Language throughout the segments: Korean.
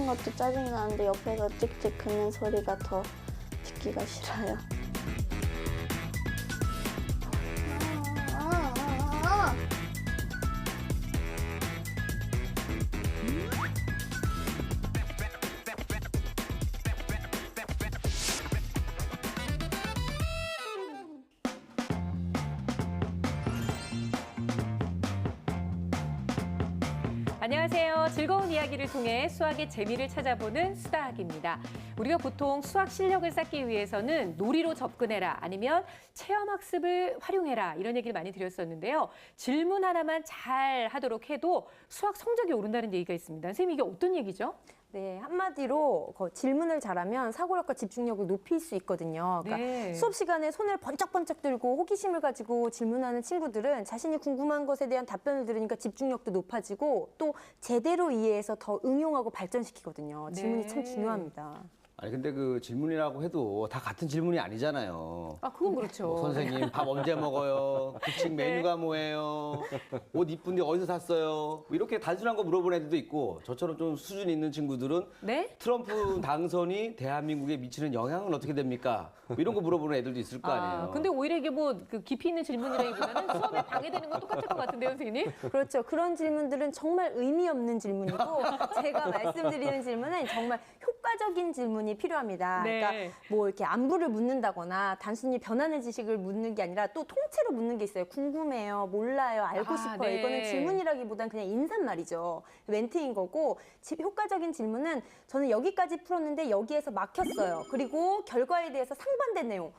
것도 짜증나는데 옆에서 찍찍 긋는 소리가 더 듣기가 싫어요. 안녕하세요. 즐거운 이야기를 통해 수학의 재미를 찾아보는 수다학입니다. 우리가 보통 수학 실력을 쌓기 위해서는 놀이로 접근해라 아니면 체험학습을 활용해라 이런 얘기를 많이 드렸었는데요. 질문 하나만 잘 하도록 해도 수학 성적이 오른다는 얘기가 있습니다. 선생님 이게 어떤 얘기죠? 네, 한마디로 질문을 잘하면 사고력과 집중력을 높일 수 있거든요. 그러니까 네. 수업 시간에 손을 번쩍번쩍 들고 호기심을 가지고 질문하는 친구들은 자신이 궁금한 것에 대한 답변을 들으니까 집중력도 높아지고 또 제대로 이해해서 더 응용하고 발전시키거든요. 질문이 참 중요합니다. 아니 근데 그 질문이라고 해도 다 같은 질문이 아니잖아요. 아, 그건 그렇죠. 뭐 선생님 밥 언제 먹어요? 급식 메뉴가 뭐예요? 옷 이쁜데 어디서 샀어요? 뭐 이렇게 단순한 거 물어보는 애들도 있고 저처럼 좀 수준 있는 친구들은 네? 트럼프 당선이 대한민국에 미치는 영향은 어떻게 됩니까? 뭐 이런 거 물어보는 애들도 있을 거 아니에요. 근데 오히려 이게 뭐 그 깊이 있는 질문이라기보다는 수업에 방해되는 건 똑같을 것 같은데요, 선생님? 그렇죠. 그런 질문들은 정말 의미 없는 질문이고 제가 말씀드리는 질문은 정말 효과적인 질문이 필요합니다. 네. 그러니까 뭐 이렇게 안부를 묻는다거나 단순히 변하는 지식을 묻는 게 아니라 또 통째로 묻는 게 있어요. 궁금해요, 몰라요, 알고 싶어요. 네. 이거는 질문이라기보단 그냥 인사말이죠. 멘트인 거고 효과적인 질문은 저는 여기까지 풀었는데 여기에서 막혔어요. 그리고 결과에 대해서 상반된 내용.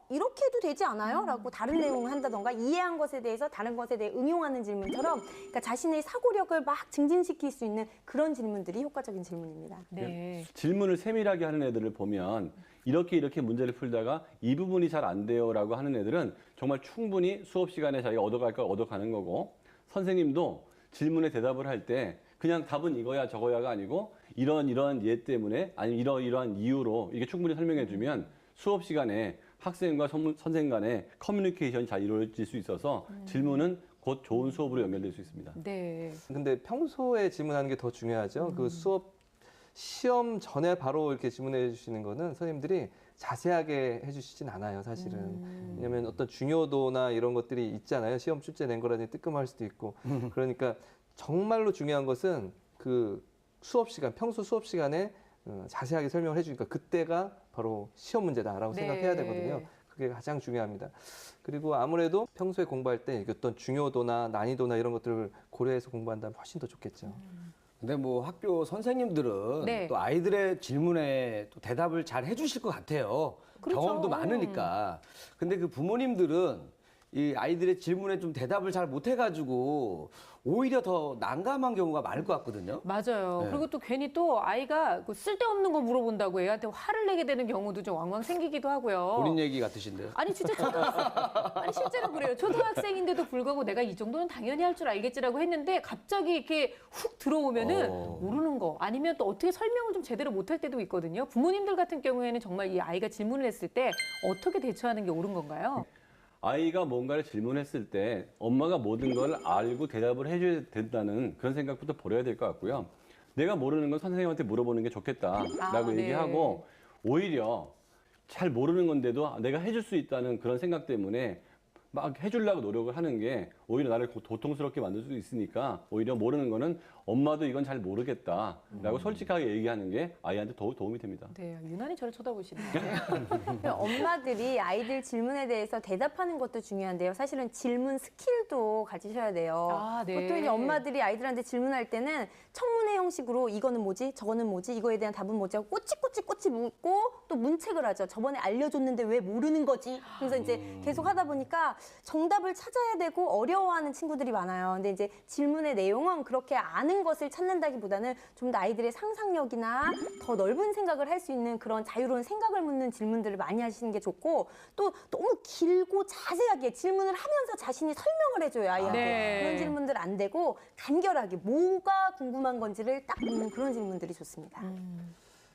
이렇게 해도 되지 않아요? 라고 다른 내용을 한다던가 이해한 것에 대해서 다른 것에 대해 응용하는 질문처럼 그러니까 자신의 사고력을 막 증진시킬 수 있는 그런 질문들이 효과적인 질문입니다. 네. 질문을 세밀하게 하는 애들을 보면 이렇게 문제를 풀다가 이 부분이 잘 안 돼요라고 하는 애들은 정말 충분히 수업 시간에 자기가 얻어갈 걸 얻어가는 거고 선생님도 질문에 대답을 할 때 그냥 답은 이거야 저거야가 아니고 이런 예 때문에 아니면 이러한 이유로 이게 충분히 설명해 주면 수업 시간에 학생과 선생님 간의 커뮤니케이션이 잘 이루어질 수 있어서 질문은 곧 좋은 수업으로 연결될 수 있습니다. 네. 근데 평소에 질문하는 게 더 중요하죠. 그 수업 시험 전에 바로 이렇게 질문해 주시는 거는 선생님들이 자세하게 해주시진 않아요, 사실은. 왜냐면 어떤 중요도나 이런 것들이 있잖아요. 시험 출제 낸 거라든지 뜨끔할 수도 있고. 그러니까 정말로 중요한 것은 그 수업 시간, 평소 수업 시간에 자세하게 설명을 해주니까 그때가 바로 시험 문제다라고 네. 생각해야 되거든요. 그게 가장 중요합니다. 그리고 아무래도 평소에 공부할 때 어떤 중요도나 난이도나 이런 것들을 고려해서 공부한다면 훨씬 더 좋겠죠. 근데 뭐 학교 선생님들은 네. 또 아이들의 질문에 또 대답을 잘 해주실 것 같아요. 그렇죠. 경험도 많으니까. 근데 그 부모님들은 이 아이들의 질문에 좀 대답을 잘 못해가지고 오히려 더 난감한 경우가 많을 것 같거든요. 맞아요. 네. 그리고 또 괜히 또 아이가 그 쓸데없는 거 물어본다고 애한테 화를 내게 되는 경우도 좀 왕왕 생기기도 하고요. 본인 얘기 같으신데요. 아니 진짜 아니 실제로 그래요. 초등학생인데도 불구하고 내가 이 정도는 당연히 할 줄 알겠지라고 했는데 갑자기 이렇게 훅 들어오면은 모르는 거 아니면 또 어떻게 설명을 좀 제대로 못할 때도 있거든요. 부모님들 같은 경우에는 정말 이 아이가 질문을 했을 때 어떻게 대처하는 게 옳은 건가요? 아이가 뭔가를 질문했을 때 엄마가 모든 걸 알고 대답을 해줘야 된다는 그런 생각부터 버려야 될 것 같고요. 내가 모르는 건 선생님한테 물어보는 게 좋겠다라고 네. 얘기하고 오히려 잘 모르는 건데도 내가 해줄 수 있다는 그런 생각 때문에 막 해주려고 노력을 하는 게 오히려 나를 고통스럽게 만들 수도 있으니까 오히려 모르는 거는 엄마도 이건 잘 모르겠다라고 솔직하게 얘기하는 게 아이한테 더 도움이 됩니다. 네, 유난히 저를 쳐다보시네요. 엄마들이 아이들 질문에 대해서 대답하는 것도 중요한데요. 사실은 질문 스킬도 가지셔야 돼요. 아, 네. 보통 이제 엄마들이 아이들한테 질문할 때는 청문회 형식으로 이거는 뭐지? 저거는 뭐지? 이거에 대한 답은 뭐지? 하고 꼬치꼬치 묻고 또 문책을 하죠. 저번에 알려줬는데 왜 모르는 거지? 그래서 이제 계속 하다 보니까 정답을 찾아야 되고 어려워하는 친구들이 많아요. 근데 이제 질문의 내용은 그렇게 아는 것을 찾는다기보다는 좀 더 아이들의 상상력이나 더 넓은 생각을 할 수 있는 그런 자유로운 생각을 묻는 질문들을 많이 하시는 게 좋고 또 너무 길고 자세하게 질문을 하면서 자신이 설명을 해줘요, 아이한테. 네. 그런 질문들 안 되고 간결하게 뭐가 궁금한 건지를 딱 묻는 그런 질문들이 좋습니다.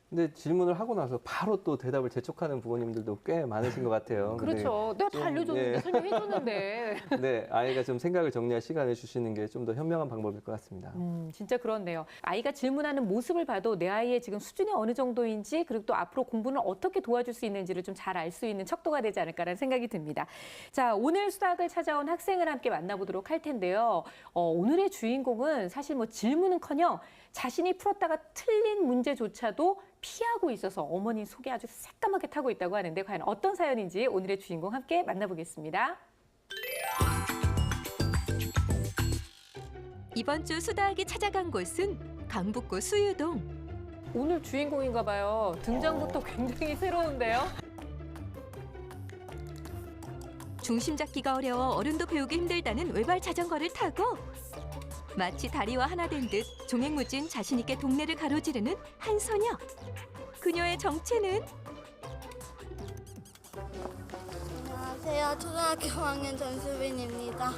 근데 질문을 하고 나서 바로 또 대답을 재촉하는 부모님들도 꽤 많으신 것 같아요. 근데 그렇죠. 내가 다 좀, 알려줬는데, 예. 설명해줬는데. 네, 아이가 좀 생각을 정리할 시간을 주시는 게 좀 더 현명한 방법일 것 같습니다. 진짜 그렇네요. 아이가 질문하는 모습을 봐도 내 아이의 지금 수준이 어느 정도인지 그리고 또 앞으로 공부는 어떻게 도와줄 수 있는지를 좀 잘 알 수 있는 척도가 되지 않을까라는 생각이 듭니다. 자, 오늘 수학을 찾아온 학생을 함께 만나보도록 할 텐데요. 오늘의 주인공은 사실 뭐 질문은커녕 자신이 풀었다가 틀린 문제조차도 피하고 있어서 어머니 속이 아주 새까맣게 타고 있다고 하는데 과연 어떤 사연인지 오늘의 주인공 함께 만나보겠습니다. 이번 주 수다학이 찾아간 곳은 강북구 수유동. 오늘 주인공인가 봐요. 등장부터 굉장히 새로운데요. 중심 잡기가 어려워 어른도 배우기 힘들다는 외발 자전거를 타고 마치 다리와 하나 된 듯 종횡무진 자신 있게 동네를 가로지르는 한 소녀. 그녀의 정체는 안녕하세요. 초등학교 5학년 전수빈입니다.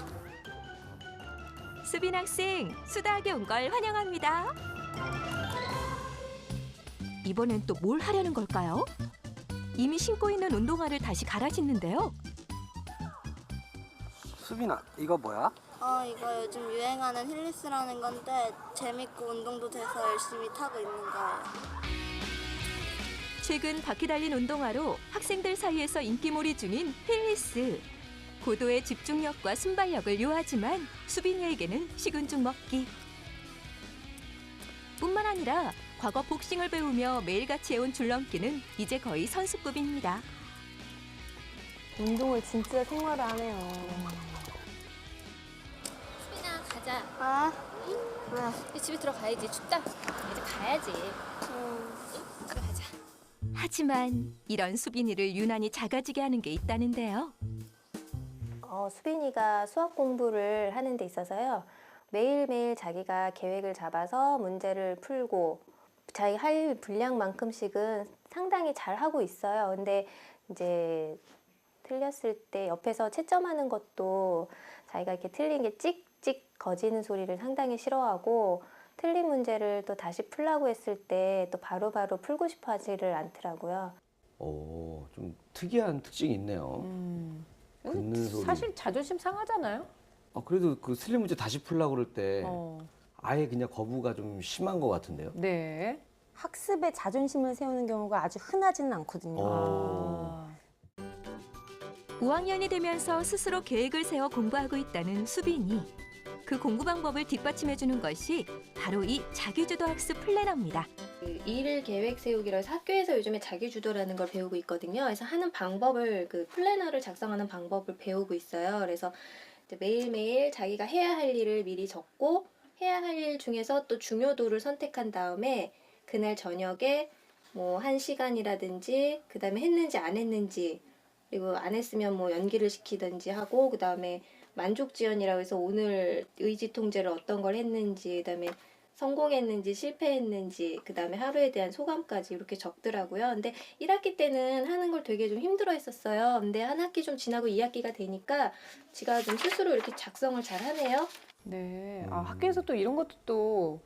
수빈 학생, 수다학에 온 걸 환영합니다. 이번엔 또 뭘 하려는 걸까요? 이미 신고 있는 운동화를 다시 갈아 신는데요. 수빈아, 이거 뭐야? 이거 요즘 유행하는 힐리스라는 건데 재밌고 운동도 돼서 열심히 타고 있는 거예요. 최근 바퀴 달린 운동화로 학생들 사이에서 인기몰이 중인 힐리스. 고도의 집중력과 순발력을 요하지만 수빈이에게는 식은 죽 먹기. 뿐만 아니라 과거 복싱을 배우며 매일같이 해온 줄넘기는 이제 거의 선수급입니다. 운동을 진짜 생활화하네요. 수빈아 가자. 아? 이제 집에 들어가야지. 춥다. 이제 가야지. 들어가자. 하지만 이런 수빈이를 유난히 작아지게 하는 게 있다는데요. 수빈이가 수학 공부를 하는 데 있어서요. 매일매일 자기가 계획을 잡아서 문제를 풀고 자기 할 분량만큼씩은 상당히 잘 하고 있어요. 근데 이제 틀렸을 때 옆에서 채점하는 것도 자기가 이렇게 틀린 게 찍찍 거지는 소리를 상당히 싫어하고 틀린 문제를 또 다시 풀라고 했을 때 또 바로바로 풀고 싶어 하지를 않더라고요. 좀 특이한 특징이 있네요. 긋는 소리. 사실 자존심 상하잖아요. 그래도 그 틀린 문제 다시 풀려고 그럴 때 어. 아예 그냥 거부가 좀 심한 것 같은데요. 네. 학습에 자존심을 세우는 경우가 아주 흔하지는 않거든요. 아. 5학년이 되면서 스스로 계획을 세워 공부하고 있다는 수빈이. 그 공부 방법을 뒷받침해주는 것이 바로 이 자기주도 학습 플래너입니다. 일 계획 세우기로 해서 학교에서 요즘에 자기주도라는 걸 배우고 있거든요. 그래서 하는 방법을 그 플래너를 작성하는 방법을 배우고 있어요. 그래서 이제 매일매일 자기가 해야 할 일을 미리 적고 해야 할 일 중에서 또 중요도를 선택한 다음에 그날 저녁에 뭐 1시간이라든지 그다음에 했는지 안 했는지 그리고 안 했으면 뭐 연기를 시키든지 하고 그다음에 만족 지연이라고 해서 오늘 의지 통제를 어떤 걸 했는지 그다음에 성공했는지 실패했는지 그다음에 하루에 대한 소감까지 이렇게 적더라고요. 근데 1학기 때는 하는 걸 되게 좀 힘들어 했었어요. 근데 한 학기 좀 지나고 2학기가 되니까 지가 좀 스스로 이렇게 작성을 잘 하네요. 네. 학교에서 또 이런 것도 또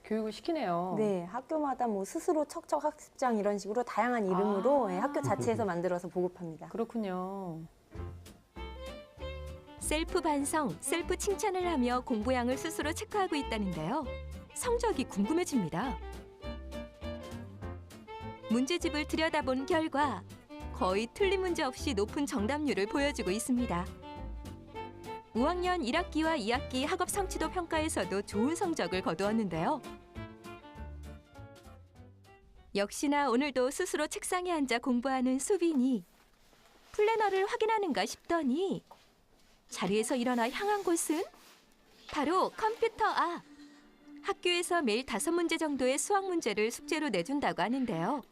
교육을 시키네요. 네, 학교마다 뭐 스스로 척척 학습장 이런 식으로 다양한 이름으로 학교 자체에서 만들어서 보급합니다. 그렇군요. 셀프 반성, 셀프 칭찬을 하며 공부량을 스스로 체크하고 있다는데요. 성적이 궁금해집니다. 문제집을 들여다본 결과 거의 틀린 문제 없이 높은 정답률을 보여주고 있습니다. 5학년 1학기와 2학기 학업 성취도 평가에서도 좋은 성적을 거두었는데요. 역시나 오늘도 스스로 책상에 앉아 공부하는 수빈이 플래너를 확인하는가 싶더니 자리에서 일어나 향한 곳은 바로 컴퓨터 앞. 학교에서 매일 5문제 정도의 수학 문제를 숙제로 내준다고 하는데요.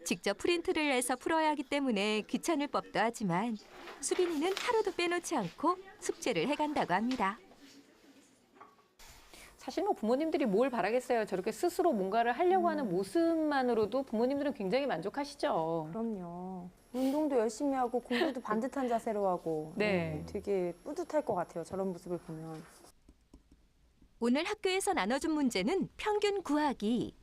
직접 프린트를 해서 풀어야 하기 때문에 귀찮을 법도 하지만 수빈이는 하루도 빼놓지 않고 숙제를 해간다고 합니다. 사실 뭐 부모님들이 뭘 바라겠어요. 저렇게 스스로 뭔가를 하려고 하는 모습만으로도 부모님들은 굉장히 만족하시죠. 그럼요. 운동도 열심히 하고 공부도 반듯한 자세로 하고 네. 되게 뿌듯할 것 같아요. 저런 모습을 보면. 오늘 학교에서 나눠준 문제는 평균 구하기.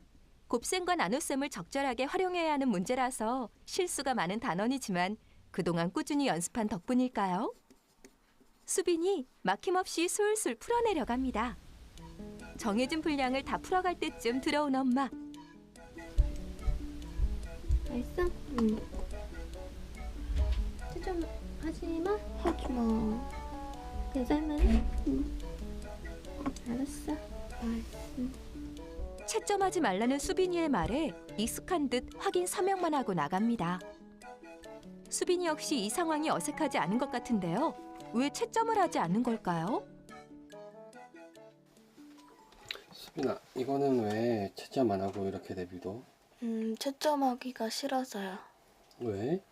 곱셈과 나눗셈을 적절하게 활용해야 하는 문제라서 실수가 많은 단원이지만 그동안 꾸준히 연습한 덕분일까요? 수빈이 막힘없이 술술 풀어내려갑니다. 정해진 분량을 다 풀어갈 때쯤 들어온 엄마. 알았어? 응. 채점 하지 마. 하지 마. 괜찮아? 응. 알았어. 채점하지 말라는 수빈이의 말에 익숙한 듯 확인 서명만 하고 나갑니다. 수빈이 역시 이 상황이 어색하지 않은 것 같은데요. 왜 채점을 하지 않는 걸까요? 수빈아, 이거는 왜 채점 안 하고 이렇게 내비둬? 채점하기가 싫어서요. 왜?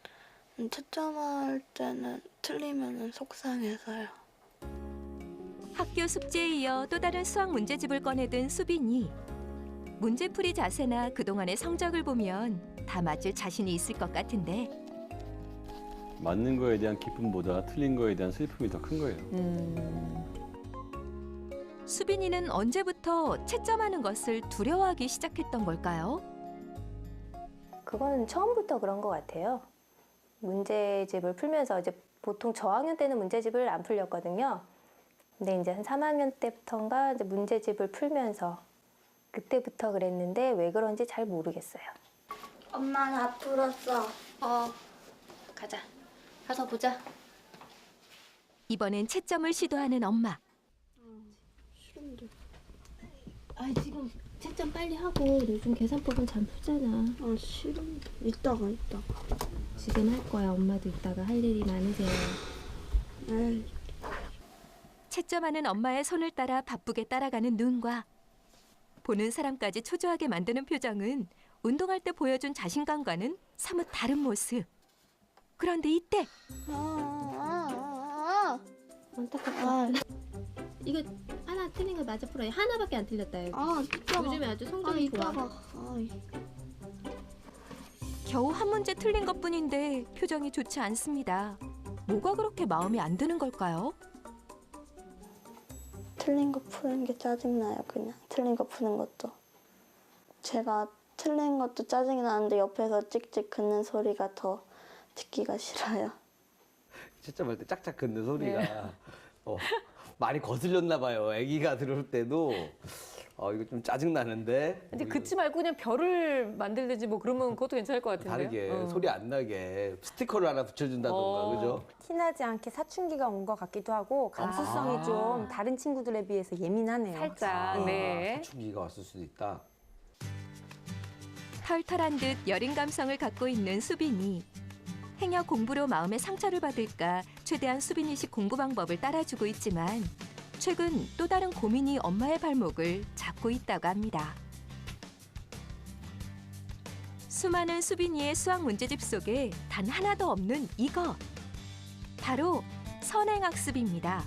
채점할 때는 틀리면 속상해서요. 학교 숙제에 이어 또 다른 수학 문제집을 꺼내든 수빈이. 문제풀이 자세나 그동안의 성적을 보면 다 맞을 자신이 있을 것 같은데 맞는 거에 대한 기쁨보다 틀린 거에 대한 슬픔이 더 큰 거예요. 수빈이는 언제부터 채점하는 것을 두려워하기 시작했던 걸까요? 그건 처음부터 그런 것 같아요. 문제집을 풀면서 이제 보통 저학년 때는 문제집을 안 풀렸거든요. 근데 이제 한 3학년 때부터인가 이제 문제집을 풀면서 그때부터 그랬는데 왜 그런지 잘 모르겠어요. 엄마 다 풀었어. 가자. 가서 보자. 이번엔 채점을 시도하는 엄마. 싫은데. 아, 지금 채점 빨리 하고 요즘 계산법은 잘 풀잖아. 싫은데. 이따가. 지금 할 거야. 엄마도 이따가 할 일이 많으세요. 에이. 채점하는 엄마의 손을 따라 바쁘게 따라가는 눈과 보는 사람까지 초조하게 만드는 표정은 운동할 때 보여준 자신감과는 사뭇 다른 모습. 그런데 이때 안타깝다. 이거 하나 틀린 거 맞아 풀어요. 하나밖에 안 틀렸다. 이거. 이따가. 요즘에 아주 성적이 좋아. 겨우 한 문제 틀린 것뿐인데 표정이 좋지 않습니다. 뭐가 그렇게 마음에 안 드는 걸까요? 틀린 거 푸는 게 짜증나요, 그냥. 틀린 거 푸는 것도. 제가 틀린 것도 짜증이 나는데 옆에서 찍찍 긋는 소리가 더 듣기가 싫어요. 채점할 때 짝짝 긋는 소리가 많이 거슬렸나 봐요. 아기가 들을 때도 이거 좀 짜증 나는데. 이제 긋지 말고 그냥 별을 만들든지 뭐 그러면 그것도 괜찮을 것 같은데요. 다르게 소리 안 나게 스티커를 하나 붙여준다던가, 그죠? 티나지 않게 사춘기가 온 것 같기도 하고 감수성이 좀 다른 친구들에 비해서 예민하네요. 살짝. 네. 사춘기가 왔을 수도 있다. 털털한 듯 여린 감성을 갖고 있는 수빈이. 행여 공부로 마음의 상처를 받을까 최대한 수빈이식 공부 방법을 따라주고 있지만 최근 또 다른 고민이 엄마의 발목을 잡고 있다고 합니다. 수많은 수빈이의 수학 문제집 속에 단 하나도 없는 이것. 바로 선행학습입니다.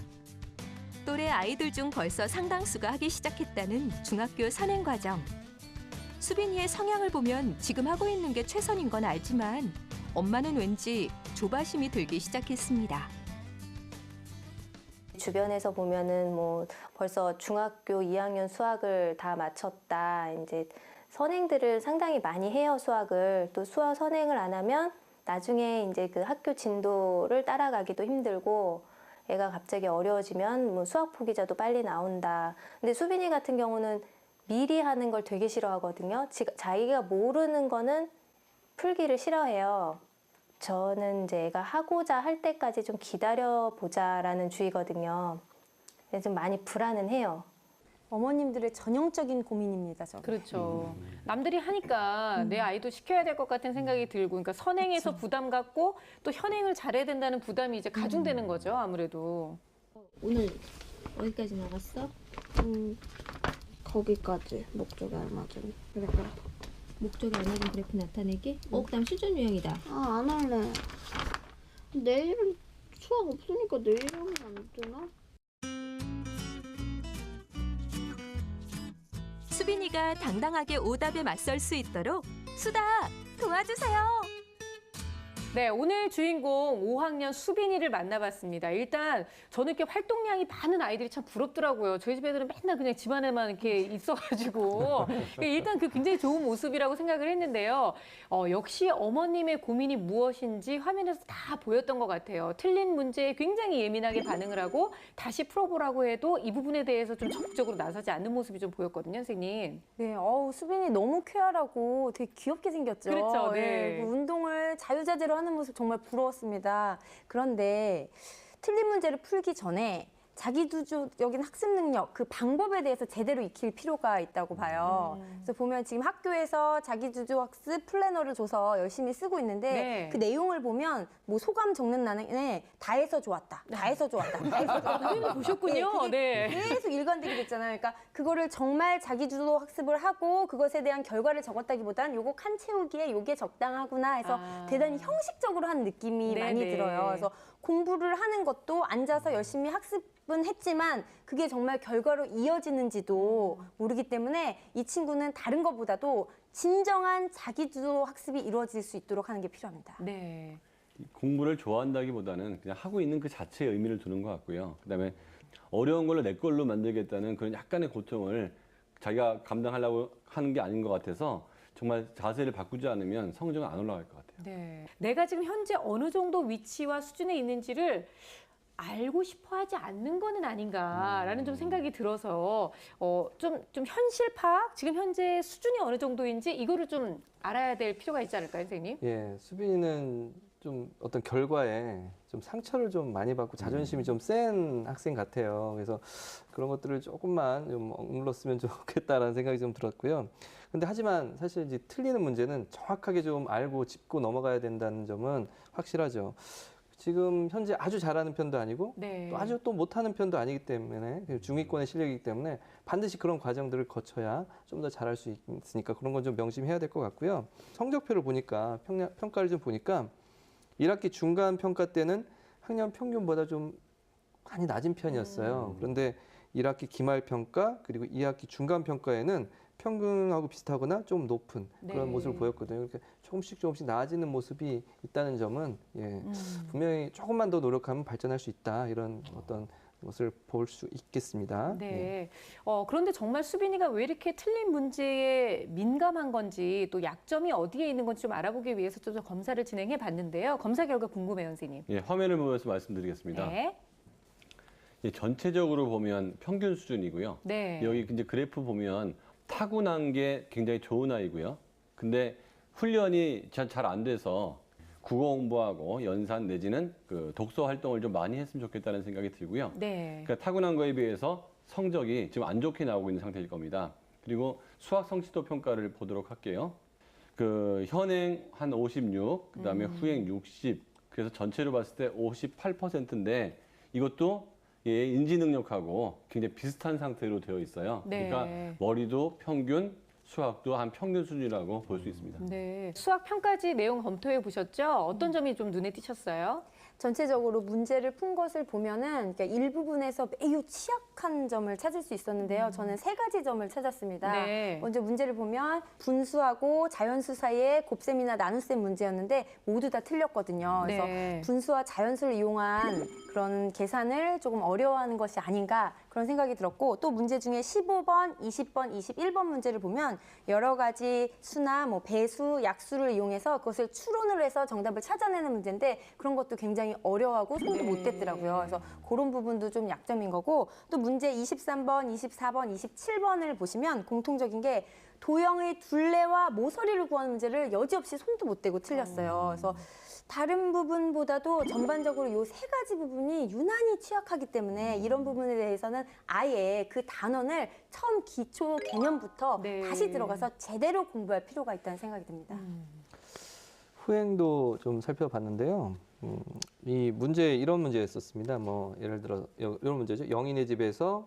또래 아이들 중 벌써 상당수가 하기 시작했다는 중학교 선행과정. 수빈이의 성향을 보면 지금 하고 있는 게 최선인 건 알지만 엄마는 왠지 조바심이 들기 시작했습니다. 주변에서 보면은 뭐 벌써 중학교 2학년 수학을 다 마쳤다. 이제 선행들을 상당히 많이 해요, 수학을. 또 수학 선행을 안 하면 나중에 이제 그 학교 진도를 따라가기도 힘들고 애가 갑자기 어려워지면 뭐 수학 포기자도 빨리 나온다. 근데 수빈이 같은 경우는 미리 하는 걸 되게 싫어하거든요. 자기가 모르는 거는 풀기를 싫어해요. 저는 이제 애가 하고자 할 때까지 좀 기다려보자라는 주의거든요. 그래서 좀 많이 불안은 해요. 어머님들의 전형적인 고민입니다, 저거. 그렇죠. 남들이 하니까 내 아이도 시켜야 될 것 같은 생각이 들고, 그러니까 선행에서 부담 갖고 또 현행을 잘해야 된다는 부담이 이제 가중되는 거죠, 아무래도. 오늘 어디까지 나갔어? 거기까지 목적이 알맞은 그래서. 목적이 안 맞은 그래프 나타내기? 그다음 실전 유형이다. 안 할래. 내일은 수학 없으니까 내일 하면 안 되나? 수빈이가 당당하게 오답에 맞설 수 있도록 수다 도와주세요. 네, 오늘 주인공 5학년 수빈이를 만나봤습니다. 일단 저는 이렇게 활동량이 많은 아이들이 참 부럽더라고요. 저희 집 애들은 맨날 그냥 집 안에만 이렇게 있어가지고 일단 그 굉장히 좋은 모습이라고 생각을 했는데요. 역시 어머님의 고민이 무엇인지 화면에서 다 보였던 것 같아요. 틀린 문제에 굉장히 예민하게 반응을 하고 다시 풀어보라고 해도 이 부분에 대해서 좀 적극적으로 나서지 않는 모습이 좀 보였거든요, 선생님. 네, 수빈이 너무 퀴어하고 되게 귀엽게 생겼죠. 그렇죠, 네. 네, 그 운동을 자유자재로 하는 모습 정말 부러웠습니다. 그런데 틀린 문제를 풀기 전에 자기주도적인 학습 능력, 그 방법에 대해서 제대로 익힐 필요가 있다고 봐요. 그래서 보면 지금 학교에서 자기주도 학습 플래너를 줘서 열심히 쓰고 있는데 네. 그 내용을 보면 뭐 소감 적는 난에 다 해서 좋았다, 다 해서 좋았다, 다 해서 좋았다. 선생님 보셨군요. 그게 네. 계속 일관되게 됐잖아요. 그러니까 그거를 정말 자기주도 학습을 하고 그것에 대한 결과를 적었다기보단 요거 칸 채우기에 요게 적당하구나 해서 대단히 형식적으로 한 느낌이 네, 많이 네. 들어요. 그래서 공부를 하는 것도 앉아서 열심히 학습은 했지만 그게 정말 결과로 이어지는지도 모르기 때문에 이 친구는 다른 것보다도 진정한 자기주도 학습이 이루어질 수 있도록 하는 게 필요합니다. 네. 공부를 좋아한다기보다는 그냥 하고 있는 그 자체에 의미를 두는 것 같고요. 그다음에 어려운 걸로 내 걸로 만들겠다는 그런 약간의 고통을 자기가 감당하려고 하는 게 아닌 것 같아서 정말 자세를 바꾸지 않으면 성적은 안 올라갈 것 같아요. 네. 내가 지금 현재 어느 정도 위치와 수준에 있는지를 알고 싶어 하지 않는 거는 아닌가라는 좀 생각이 들어서 좀 현실 파악, 지금 현재 수준이 어느 정도인지 이거를 좀 알아야 될 필요가 있지 않을까요, 선생님? 예, 수빈이는 좀 어떤 결과에 좀 상처를 좀 많이 받고 자존심이 좀 센 학생 같아요. 그래서 그런 것들을 조금만 좀 억눌렀으면 좋겠다라는 생각이 좀 들었고요. 근데 하지만 사실 이제 틀리는 문제는 정확하게 좀 알고 짚고 넘어가야 된다는 점은 확실하죠. 지금 현재 아주 잘하는 편도 아니고 네. 또 아주 또 못하는 편도 아니기 때문에 중위권의 실력이기 때문에 반드시 그런 과정들을 거쳐야 좀 더 잘할 수 있으니까 그런 건 좀 명심해야 될 것 같고요. 성적표를 보니까 평가를 좀 보니까 1학기 중간 평가 때는 학년 평균보다 좀 많이 낮은 편이었어요. 그런데 1학기 기말 평가 그리고 2학기 중간 평가에는 평균하고 비슷하거나 좀 높은 그런 네. 모습을 보였거든요. 이렇게 조금씩 나아지는 모습이 있다는 점은 분명히 조금만 더 노력하면 발전할 수 있다 이런 어떤 것을 볼 수 있겠습니다. 네. 그런데 정말 수빈이가 왜 이렇게 틀린 문제에 민감한 건지 또 약점이 어디에 있는 건지 좀 알아보기 위해서 좀 검사를 진행해 봤는데요. 검사 결과 궁금해요, 선생님. 예, 화면을 보면서 말씀드리겠습니다. 네. 예, 전체적으로 보면 평균 수준이고요. 네. 여기 이제 그래프 보면 타고난 게 굉장히 좋은 아이고요. 근데 훈련이 잘 안 돼서 국어 공부하고 연산 내지는 그 독서 활동을 좀 많이 했으면 좋겠다는 생각이 들고요. 네. 그러니까 타고난 거에 비해서 성적이 지금 안 좋게 나오고 있는 상태일 겁니다. 그리고 수학 성취도 평가를 보도록 할게요. 그 현행 한 56, 그다음에 후행 60, 그래서 전체로 봤을 때 58%인데 이것도 예, 인지 능력하고 굉장히 비슷한 상태로 되어 있어요. 네. 그러니까 머리도 평균, 수학도 한 평균 수준이라고 볼 수 있습니다. 네. 수학 평가지 내용 검토해 보셨죠? 어떤 점이 좀 눈에 띄셨어요? 전체적으로 문제를 푼 것을 보면은 그러니까 일부분에서 매우 취약한 점을 찾을 수 있었는데요. 저는 세 가지 점을 찾았습니다. 네. 먼저 문제를 보면 분수하고 자연수 사이의 곱셈이나 나눗셈 문제였는데 모두 다 틀렸거든요. 그래서 네. 분수와 자연수를 이용한 그런 계산을 조금 어려워하는 것이 아닌가 그런 생각이 들었고 또 문제 중에 15번, 20번, 21번 문제를 보면 여러 가지 수나 뭐 배수, 약수를 이용해서 그것을 추론을 해서 정답을 찾아내는 문제인데 그런 것도 굉장히 어려워하고 손도 못 댔더라고요. 그래서 그런 부분도 좀 약점인 거고 또 문제 23번, 24번, 27번을 보시면 공통적인 게 도형의 둘레와 모서리를 구하는 문제를 여지없이 손도 못 대고 틀렸어요. 그래서 다른 부분보다도 전반적으로 이 세 가지 부분이 유난히 취약하기 때문에 이런 부분에 대해서는 아예 그 단원을 처음 기초 개념부터 네. 다시 들어가서 제대로 공부할 필요가 있다는 생각이 듭니다. 후행도 좀 살펴봤는데요. 이 문제 이런 문제였었습니다. 뭐 예를 들어 이런 문제죠. 영인의 집에서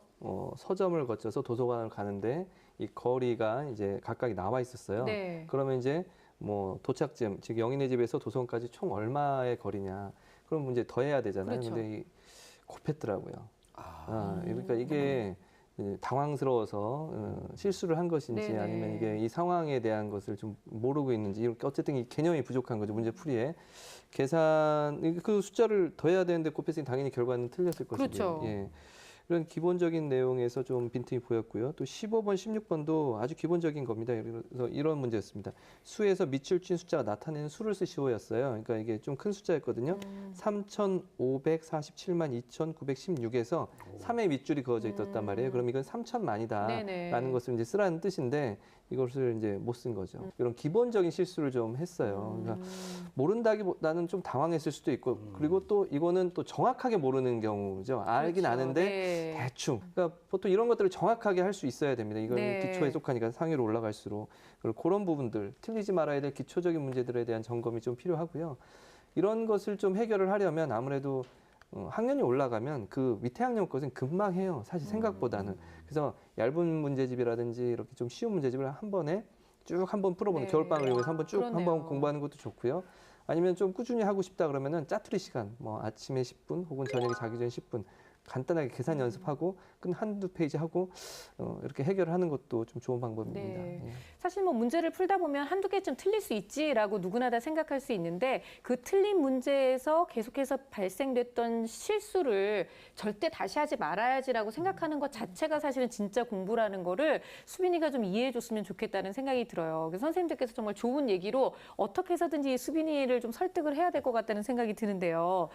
서점을 거쳐서 도서관을 가는데 이 거리가 이제 각각이 나와 있었어요. 네. 그러면 이제 뭐 도착점, 즉 영인의 집에서 도서관까지 총 얼마의 거리냐. 그럼 문제 더해야 되잖아요. 그렇죠. 근데 곱했더라고요. 그러니까 이게 당황스러워서 실수를 한 것인지 네네. 아니면 이게 이 상황에 대한 것을 좀 모르고 있는지 이렇게 어쨌든 이 개념이 부족한 거죠. 문제 풀이에. 계산 그 숫자를 더해야 되는데 곱했으니 당연히 결과는 틀렸을 것이고요. 그렇죠. 예. 이런 기본적인 내용에서 좀 빈틈이 보였고요. 또 15번, 16번도 아주 기본적인 겁니다. 그래서 이런 문제였습니다. 수에서 밑줄 친 숫자가 나타내는 수를 쓰시오였어요. 그러니까 이게 좀 큰 숫자였거든요. 3,547만 2,916에서 3의 밑줄이 그어져 있었단 말이에요. 그럼 이건 3천만이다라는 네네. 것을 이제 쓰라는 뜻인데 이것을 이제 못 쓴 거죠. 이런 기본적인 실수를 좀 했어요. 그러니까 모른다기보다는 좀 당황했을 수도 있고 그리고 또 이거는 또 정확하게 모르는 경우죠. 알긴 그렇죠. 아는데 네. 대충. 그러니까 보통 이런 것들을 정확하게 할 수 있어야 됩니다. 이건 네. 기초에 속하니까 상위로 올라갈수록. 그리고 그런 부분들, 틀리지 말아야 될 기초적인 문제들에 대한 점검이 좀 필요하고요. 이런 것을 좀 해결을 하려면 아무래도 학년이 올라가면 그 밑에 학년 것은 금방 해요. 사실 생각보다는. 그래서 얇은 문제집이라든지 이렇게 좀 쉬운 문제집을 한 번에 쭉 한번 풀어보는 네. 겨울방을 이용해서 한번 쭉 그러네요. 한번 공부하는 것도 좋고요. 아니면 좀 꾸준히 하고 싶다 그러면은 짜투리 시간, 뭐 아침에 10분 혹은 저녁에 자기 전에 10분 간단하게 계산 연습하고 한두 페이지 하고 이렇게 해결을 하는 것도 좀 좋은 방법입니다. 네. 예. 사실 뭐 문제를 풀다 보면 한두 개쯤 틀릴 수 있지라고 누구나 다 생각할 수 있는데 그 틀린 문제에서 계속해서 발생됐던 실수를 절대 다시 하지 말아야지라고 생각하는 것 자체가 사실은 진짜 공부라는 거를 수빈이가 좀 이해해 줬으면 좋겠다는 생각이 들어요. 그래서 선생님들께서 정말 좋은 얘기로 어떻게 해서든지 수빈이를 좀 설득을 해야 될 것 같다는 생각이 드는데요.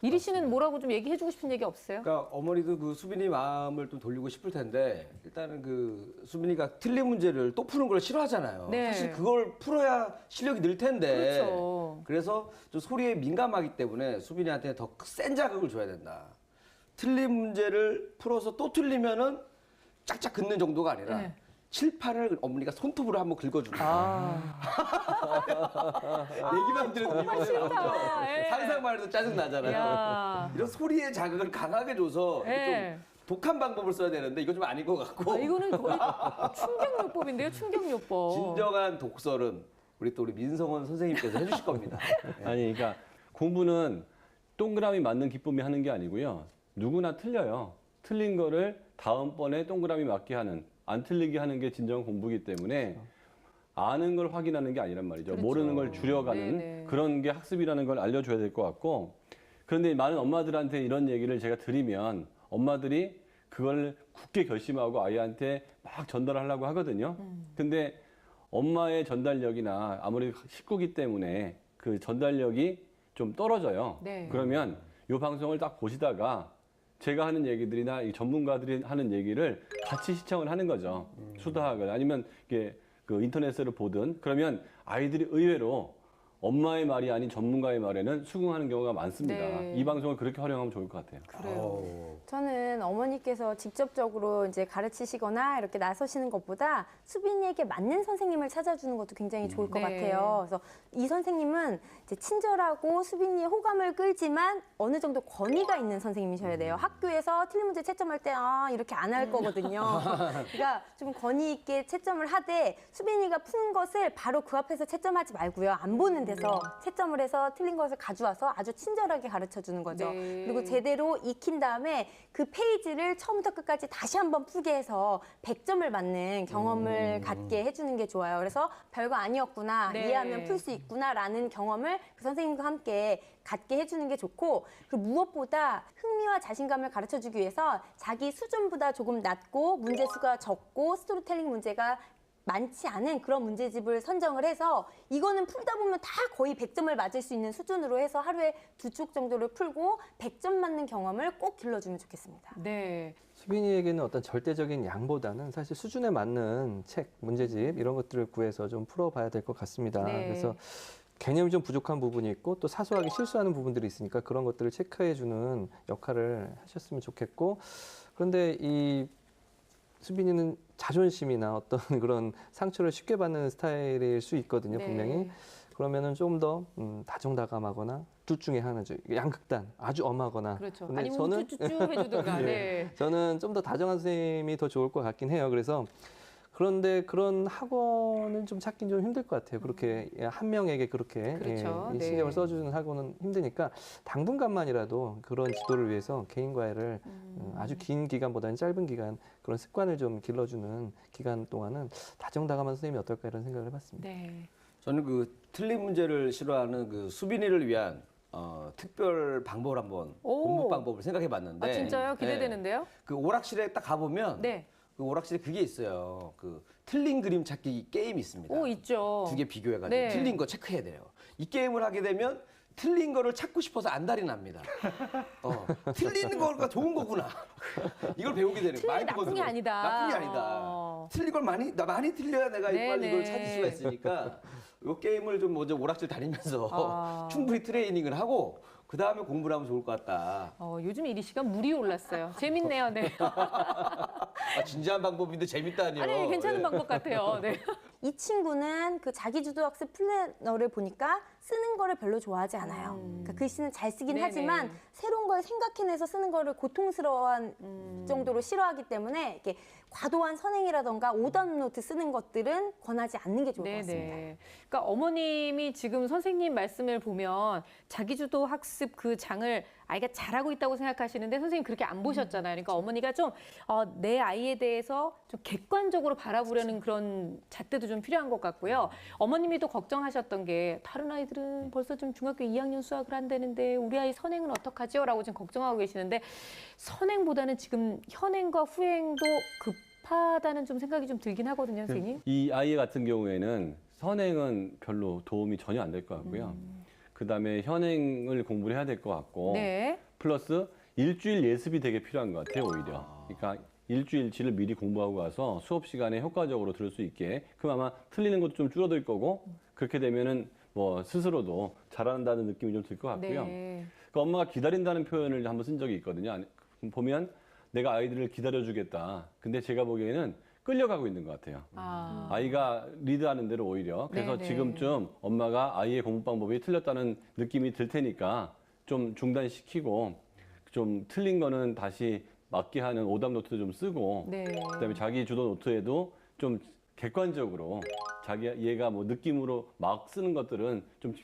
이리 씨는 뭐라고 좀 얘기해 주고 싶은 얘기 없어요? 그러니까 어머니도 그 수빈이 마음을 좀 돌리고 싶을 텐데 일단은 그 수빈이가 틀린 문제를 또 푸는 걸 싫어하잖아요. 네. 사실 그걸 풀어야 실력이 늘 텐데. 그렇죠. 그래서 좀 소리에 민감하기 때문에 수빈이한테 더 센 자극을 줘야 된다. 틀린 문제를 풀어서 또 틀리면은 짝짝 긋는 정도가 아니라 네. 칠판을 어머니가 손톱으로 한번 긁어주는 거예요. 얘기만 들어도 정말 싫다. 예. 상상만 해도 짜증 나잖아요. 야. 이런 소리의 자극을 강하게 줘서 예. 좀 독한 방법을 써야 되는데 이거 좀 아닌 것 같고. 아, 이거는 거의 충격요법인데요, 충격요법. 진정한 독설은 우리 민성원 선생님께서 해주실 겁니다. 예. 아니, 그러니까 공부는 동그라미 맞는 기쁨이 하는 게 아니고요. 누구나 틀려요. 틀린 거를 다음번에 동그라미 맞게 하는, 안 틀리게 하는 게 진정 공부이기 때문에 아는 걸 확인하는 게 아니란 말이죠. 그렇죠. 모르는 걸 줄여가는 네네. 그런 게 학습이라는 걸 알려줘야 될 것 같고, 그런데 많은 엄마들한테 이런 얘기를 제가 드리면 엄마들이 그걸 굳게 결심하고 아이한테 막 전달하려고 하거든요. 근데 엄마의 전달력이나 아무래도 식구기 때문에 그 전달력이 좀 떨어져요. 네. 그러면 이 방송을 딱 보시다가 제가 하는 얘기들이나 이 전문가들이 하는 얘기를 같이 시청을 하는 거죠. 수다학을 아니면 이게 그 인터넷으로 보든 그러면 아이들이 의외로 엄마의 말이 아닌 전문가의 말에는 수긍하는 경우가 많습니다. 네. 이 방송을 그렇게 활용하면 좋을 것 같아요. 그래요. 저는 어머니께서 직접적으로 이제 가르치시거나 이렇게 나서시는 것보다 수빈이에게 맞는 선생님을 찾아주는 것도 굉장히 좋을 것 네. 같아요. 그래서 이 선생님은 이제 친절하고 수빈이의 호감을 끌지만 어느 정도 권위가 있는 선생님이셔야 돼요. 학교에서 틀린 문제 채점할 때 이렇게 안 할 거거든요. 그러니까 좀 권위 있게 채점을 하되 수빈이가 푼 것을 바로 그 앞에서 채점하지 말고요. 안 보는 데서 채점을 해서 틀린 것을 가져와서 아주 친절하게 가르쳐 주는 거죠. 네. 그리고 제대로 익힌 다음에 그 페이지를 처음부터 끝까지 다시 한번 풀게 해서 100점을 맞는 경험을 갖게 해주는 게 좋아요. 그래서 별거 아니었구나, 네. 이해하면 풀 수 있구나라는 경험을 그 선생님과 함께 갖게 해주는 게 좋고, 그리고 무엇보다 흥미와 자신감을 가르쳐주기 위해서 자기 수준보다 조금 낮고 문제수가 적고 스토리텔링 문제가 많지 않은 그런 문제집을 선정을 해서 이거는 풀다 보면 다 거의 100점을 맞을 수 있는 수준으로 해서 하루에 2쪽 정도를 풀고 100점 맞는 경험을 꼭 길러주면 좋겠습니다. 네. 수빈이에게는 어떤 절대적인 양보다는 사실 수준에 맞는 책, 문제집 이런 것들을 구해서 좀 풀어봐야 될 것 같습니다. 네. 그래서 개념이 좀 부족한 부분이 있고 또 사소하게 실수하는 부분들이 있으니까 그런 것들을 체크해주는 역할을 하셨으면 좋겠고, 그런데 이 수빈이는 자존심이나 어떤 그런 상처를 쉽게 받는 스타일일 수 있거든요, 네. 분명히. 그러면은 좀 더 다정다감하거나 둘 중에 하나죠. 양극단, 아주 엄하거나. 그렇죠. 근데 아니면 저는 우쭈쭈쭈 해주든가. 네. 저는 좀 더 다정한 선생님이 더 좋을 것 같긴 해요. 그래서 그런데 그런 학원은 좀 찾긴 좀 힘들 것 같아요. 그렇게 한 명에게 그렇게 그렇죠. 이 네. 신경을 써주는 학원은 힘드니까 당분간만이라도 그런 지도를 위해서 개인 과외를 아주 긴 기간보다는 짧은 기간 그런 습관을 좀 길러주는 기간 동안은 다정다감한 선생님이 어떨까 이런 생각을 해봤습니다. 네. 저는 그 틀린 문제를 싫어하는 그 수빈이를 위한 특별 방법을 한번 오. 공부 방법을 생각해 봤는데. 아, 진짜요? 기대되는데요? 그 오락실에 딱 가보면 네. 그 오락실에 그게 있어요. 그 틀린 그림 찾기 게임이 있습니다. 오, 있죠. 두 개 비교해가지고 네. 틀린 거 체크해야 돼요. 이 게임을 하게 되면 틀린 거를 찾고 싶어서 안달이 납니다. 틀린 거가 좋은 거구나. 이걸 배우게 되는 틀린 게 마인드 나쁜 게 컨트롤. 아니다. 나쁜 게 아니다. 틀린 걸 많이 틀려야 내가 네네. 빨리 이걸 찾을 수가 있으니까 이 게임을 좀 먼저 오락실 다니면서 아. 충분히 트레이닝을 하고 그 다음에 공부를 하면 좋을 것 같다. 요즘 이리 씨가 물이 올랐어요. 재밌네요. 네. 진지한 방법인데 재밌다니요. 아니, 괜찮은 예. 방법 같아요. 네. 이 친구는 그 자기주도학습 플래너를 보니까 쓰는 거를 별로 좋아하지 않아요. 그러니까 글씨는 잘 쓰긴 네네. 하지만 새로운 걸 생각해내서 쓰는 거를 고통스러워한 정도로 싫어하기 때문에 이렇게 과도한 선행이라던가 오답 노트 쓰는 것들은 권하지 않는 게 좋을 것 같습니다. 네네. 그러니까 어머님이 지금 선생님 말씀을 보면 자기주도 학습 그 장을 아이가 잘하고 있다고 생각하시는데 선생님 그렇게 안 보셨잖아요. 그러니까 어머니가 좀 내 아이에 대해서 좀 객관적으로 바라보려는 그런 잣대도 좀 필요한 것 같고요. 어머님이 또 걱정하셨던 게 다른 아이들은 벌써 좀 중학교 2학년 수학을 한다는데 우리 아이 선행은 어떡하지요? 라고 지금 걱정하고 계시는데 선행보다는 지금 현행과 후행도 급하다는 좀 생각이 좀 들긴 하거든요, 선생님. 이 아이 같은 경우에는 선행은 별로 도움이 전혀 안 될 것 같고요. 그다음에 현행을 공부를 해야 될 것 같고 네. 플러스 일주일 예습이 되게 필요한 것 같아요, 오히려. 그러니까 일주일치를 미리 공부하고 가서 수업 시간에 효과적으로 들을 수 있게 그럼 아마 틀리는 것도 좀 줄어들 거고 그렇게 되면은 뭐 스스로도 잘한다는 느낌이 좀 들 것 같고요. 네. 그 엄마가 기다린다는 표현을 한번 쓴 적이 있거든요. 보면 내가 아이들을 기다려주겠다. 근데 제가 보기에는 끌려가고 있는 것 같아요. 아이가 리드하는 대로 오히려. 그래서 네네. 지금쯤 엄마가 아이의 공부 방법이 틀렸다는 느낌이 들 테니까 좀 중단시키고 좀 틀린 거는 다시 맞게 하는 오답 노트도 좀 쓰고 네. 그다음에 자기 주도 노트에도 좀 객관적으로 얘가 뭐 느낌으로 막 쓰는 것들은 좀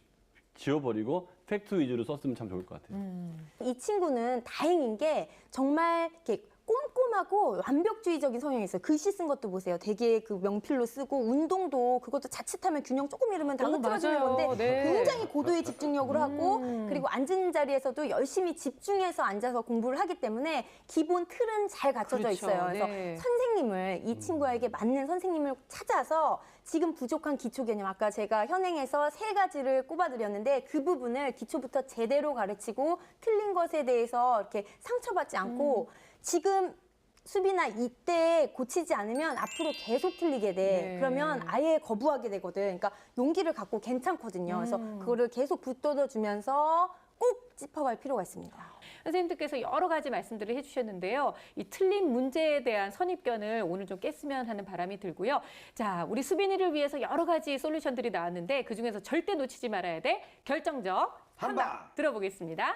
지워버리고 팩트 위주로 썼으면 참 좋을 것 같아요. 이 친구는 다행인 게 정말 이렇게 꼼꼼하고 완벽주의적인 성향이 있어요. 글씨 쓴 것도 보세요. 되게 그 명필로 쓰고 운동도 그것도 자칫하면 균형 조금 잃으면 다 흐트러지는 맞아요. 건데 네. 굉장히 고도의 집중력으로 하고 그리고 앉은 자리에서도 열심히 집중해서 앉아서 공부를 하기 때문에 기본 틀은 잘 갖춰져 그렇죠. 있어요. 그래서 네. 선생님을 이 친구에게 맞는 선생님을 찾아서 지금 부족한 기초 개념 아까 제가 현행에서 3가지를 꼽아드렸는데 그 부분을 기초부터 제대로 가르치고 틀린 것에 대해서 이렇게 상처받지 않고 지금 수빈아 이때 고치지 않으면 앞으로 계속 틀리게 돼. 네. 그러면 아예 거부하게 되거든. 그러니까 용기를 갖고 괜찮거든요. 그래서 그거를 계속 붙들어주면서 꼭 짚어갈 필요가 있습니다. 선생님들께서 여러 가지 말씀들을 해주셨는데요. 이 틀린 문제에 대한 선입견을 오늘 좀 깼으면 하는 바람이 들고요. 자, 우리 수빈이를 위해서 여러 가지 솔루션들이 나왔는데 그중에서 절대 놓치지 말아야 돼 결정적 한방 들어보겠습니다.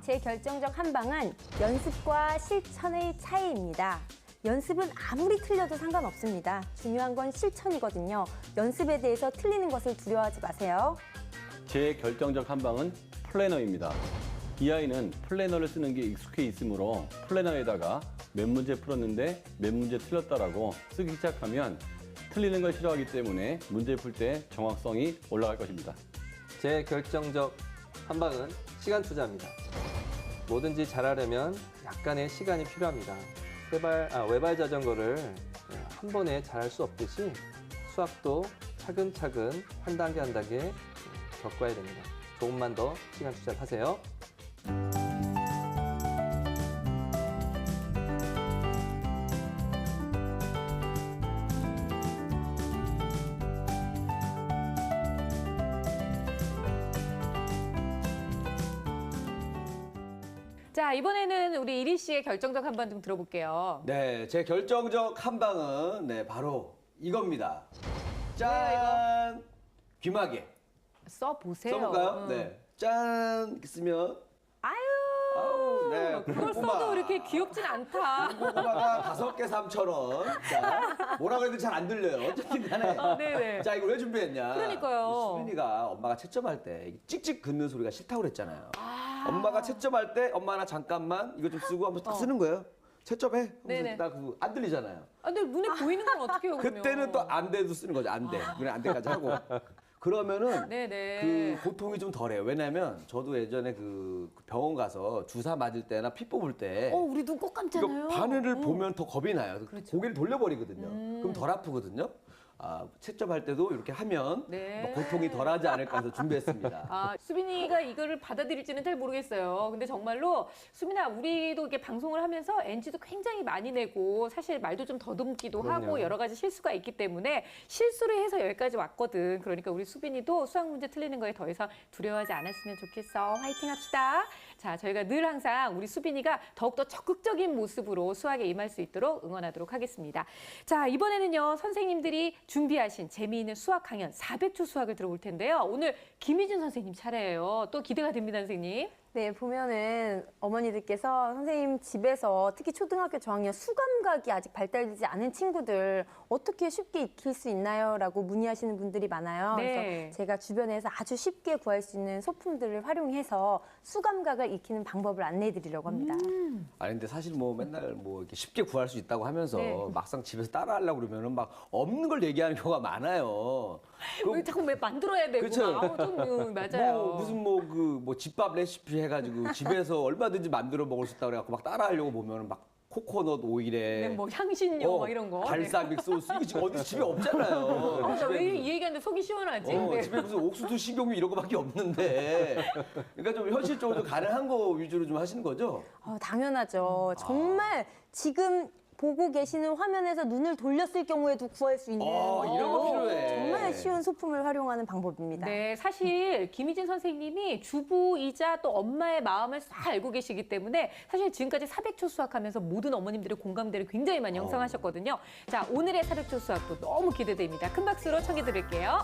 제 결정적 한방은 연습과 실천의 차이입니다. 연습은 아무리 틀려도 상관없습니다. 중요한 건 실천이거든요. 연습에 대해서 틀리는 것을 두려워하지 마세요. 제 결정적 한방은 플래너입니다. 이 아이는 플래너를 쓰는 게 익숙해 있으므로 플래너에다가 몇 문제 풀었는데 몇 문제 틀렸다라고 쓰기 시작하면 틀리는 걸 싫어하기 때문에 문제 풀 때 정확성이 올라갈 것입니다. 제 결정적 한방은 시간 투자입니다. 뭐든지 잘하려면 약간의 시간이 필요합니다. 외발 자전거를 한 번에 잘할 수 없듯이 수학도 차근차근 한 단계 한 단계 겪어야 됩니다. 조금만 더 시간 투자를 하세요. 자, 이번에는 우리 이리 씨의 결정적 한방 좀 들어볼게요. 네, 제 결정적 한방은 네, 바로 이겁니다. 짠! 귀마개. 써보세요. 써볼까요? 네. 짠! 이렇게 쓰면 아유, 아우, 네. 그걸 써도 이렇게 귀엽진 않다. 고구마가 5개 3,000원. 자, 뭐라 그래도 잘 안 들려요. 어쨌든 간에. 네네. 자, 이걸 왜 준비했냐. 그러니까요. 수빈이가 엄마가 채점할 때 찍찍 긋는 소리가 싫다고 그랬잖아요. 엄마가 채점할 때 엄마 나 잠깐만 이거 좀 쓰고 한번 딱 쓰는 거예요. 채점해. 네네. 안 들리잖아요. 아, 근데 눈에 보이는 건 어떻게 해요, 그러면? 그때는 또 안 돼도 쓰는 거죠. 안 돼. 눈에 안 돼까지 하고. 그러면은 네네. 그 고통이 좀 덜해요. 왜냐면 저도 예전에 그 병원 가서 주사 맞을 때나 피 뽑을 때 우리 눈 꼭 감잖아요. 이거 바늘을 보면 더 겁이 나요. 그렇죠. 고개를 돌려버리거든요. 그럼 덜 아프거든요. 아, 채점할 때도 이렇게 하면 네. 뭐 고통이 덜하지 않을까 해서 준비했습니다. 아, 수빈이가 이거를 받아들일지는 잘 모르겠어요. 근데 정말로 수빈아, 우리도 이렇게 방송을 하면서 NG도 굉장히 많이 내고 사실 말도 좀 더듬기도 그럼요. 하고 여러 가지 실수가 있기 때문에 실수를 해서 여기까지 왔거든. 그러니까 우리 수빈이도 수학 문제 틀리는 거에 더 이상 두려워하지 않았으면 좋겠어. 화이팅 합시다. 자, 저희가 늘 항상 우리 수빈이가 더욱더 적극적인 모습으로 수학에 임할 수 있도록 응원하도록 하겠습니다. 자, 이번에는요, 선생님들이 준비하신 재미있는 수학 강연 400초 수학을 들어볼 텐데요. 오늘 김희준 선생님 차례예요. 또 기대가 됩니다, 선생님. 네, 보면은 어머니들께서 선생님 집에서 특히 초등학교 저학년 수감각이 아직 발달되지 않은 친구들 어떻게 쉽게 익힐 수 있나요? 라고 문의하시는 분들이 많아요. 네. 그래서 제가 주변에서 아주 쉽게 구할 수 있는 소품들을 활용해서 수감각을 익히는 방법을 안내해 드리려고 합니다. 아니 근데 사실 뭐 맨날 뭐 이렇게 쉽게 구할 수 있다고 하면서 네. 막상 집에서 따라하려고 그러면은 막 없는 걸 얘기하는 경우가 많아요. 왜 자꾸 왜 만들어야 되고. 그쵸. 막, 맞아요. 뭐 무슨 뭐 집밥 레시피 해가지고 집에서 얼마든지 만들어 먹을 수 있다고 그래갖고 막 따라하려고 보면은 막 코코넛 오일에 네, 뭐 향신료 막 이런 거. 발사믹 소스 이거 지금 어디 집에 없잖아요. 아, 집에 왜 이 얘기하는데 속이 시원하지? 네. 집에 무슨 옥수수 식용유 이런 거밖에 없는데 그러니까 좀 현실적으로 좀 가능한 거 위주로 좀 하시는 거죠? 당연하죠. 정말 지금 보고 계시는 화면에서 눈을 돌렸을 경우에도 구할 수 있는 이런 거 필요해. 정말 쉬운 소품을 활용하는 방법입니다. 네, 사실 김희진 선생님이 주부이자 또 엄마의 마음을 잘 알고 계시기 때문에 사실 지금까지 400초 수학하면서 모든 어머님들의 공감대를 굉장히 많이 형성하셨거든요. 자, 오늘의 400초 수학도 너무 기대됩니다. 큰 박수로 청해 드릴게요.